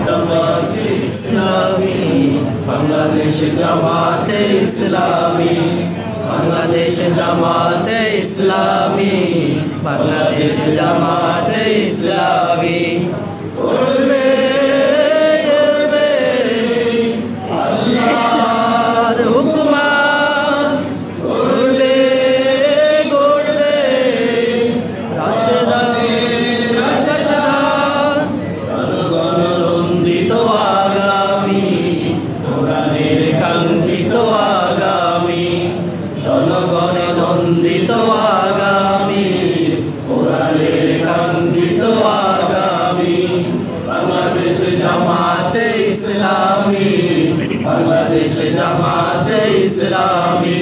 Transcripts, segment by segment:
জামাতে ইসলামী বাংলাদেশ জামাতে ইসলামী বাংলাদেশ জামাতে ইসলামী বাংলাদেশ জামাতে ইসলামী উড়বে উড়বে আল্লাহর হুকুমত উড়বে গড়বে রাশেদান রাশেদান জনগণনন্দিত আগামী কোরআনের কাঙ্ক্ষিত আগামী জনগণে নন্দিত আগামী কোরআনের কাঙ্ক্ষিত আগামী বাংলাদেশ জামাতে ইসলামী বাংলাদেশ জামাতে ইসলামী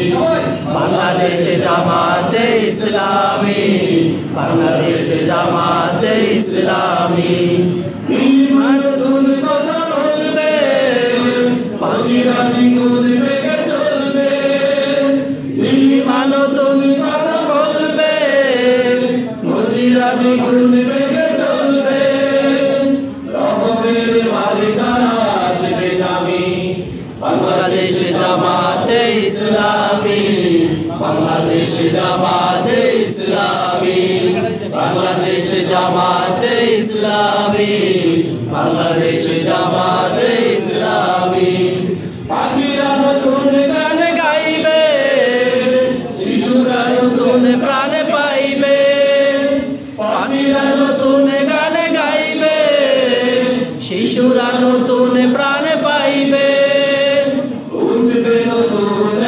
বাংলাদেশ জামাতে ইসলামী বাংলাদেশ জামাতে ইসলামী ইমান ধুন কথা বলবে পাখিরা দ্বিগুণ বেগে চলবে ইমান তুমি কথা বলবে নদীরা দ্বিগুণ বেগে চলবে রহমের মালিকানা আসবে নামি বাংলাদেশ জামাতে ইসলামী বাংলাদেশ জামাতে ইসলামী বাংলাদেশ জামাতে ইসলামী বাংলাদেশ জামাতে ইসলামী পাখিরা নতুন গান গাইবে শিশুরা নতুন প্রাণ পাইবে পাখিরা নতুন গান গাইবে শিশুরা নতুন প্রাণ পাইবে উঠবে নতুন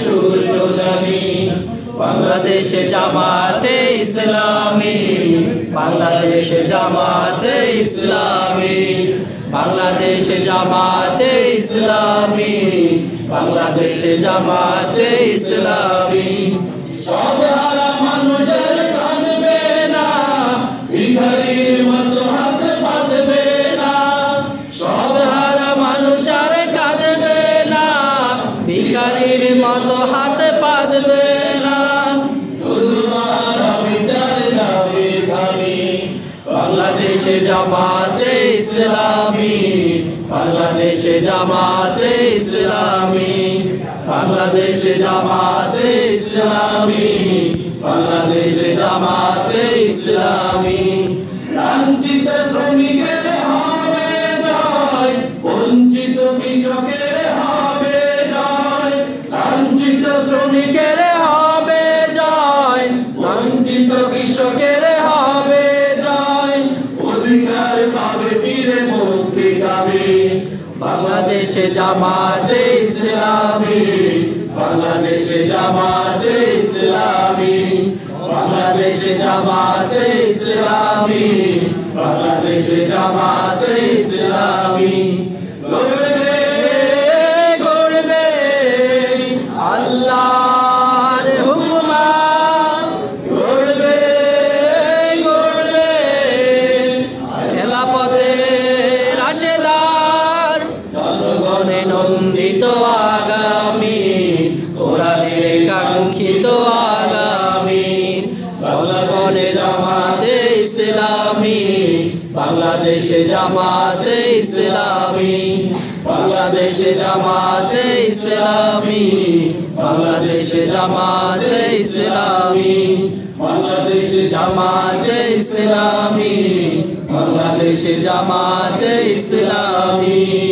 সূর্য জানি বাংলাদেশ জামাতে ইসলামী বাংলাদেশ জামাতে ইসলামী বাংলাদেশ জামাতে ইসলামী বাংলাদেশ জামাতে ইসলামী সব হারা মানুষের কাঁদবে না ভিখারির মতো হাত পাতবে না সব হারা মানুষের কাঁদবে না ভিখারির মতো হাত পাতবে না তোমার বিচার যাবে খালি বাংলাদেশ জামাতে ইসলামী বাংলাদেশ জামাতে ইসলামী বাংলাদেশ জামাতে ইসলামী বাংলাদেশ জামাতে ইসলামী লাঞ্ছিত শ্রমিকের হবে জয় বঞ্চিত কৃষকের হবে জয় লাঞ্ছিত শ্রমিকের হবে জয় লাঞ্ছিত কৃষকের হবে জয় অধিকার পাবে ফিরে মুক্তি পাবে বাংলাদেশ জামাতে ইসলামী বাংলাদেশ জামাতে ইসলামী বাংলাদেশ জামাতে ইসলামী বাংলাদেশ জামাতে ইসলামী গড়বে গড়বে আল্লাহর হুকুমত গড়বে গড়বে খেলাফতে রাশেদার জনগণে নন্দিত আগামী কোরআনের কাঙ্ক্ষিত আগামী জনগণে জামাতে ইসলামী বাংলাদেশ জামাতে ইসলামী বাংলাদেশ জামাতে ইসলামী বাংলাদেশ জামাতে ইসলামী বাংলাদেশ জামাতে ইসলামী বাংলাদেশ জামাতে ইসলামী।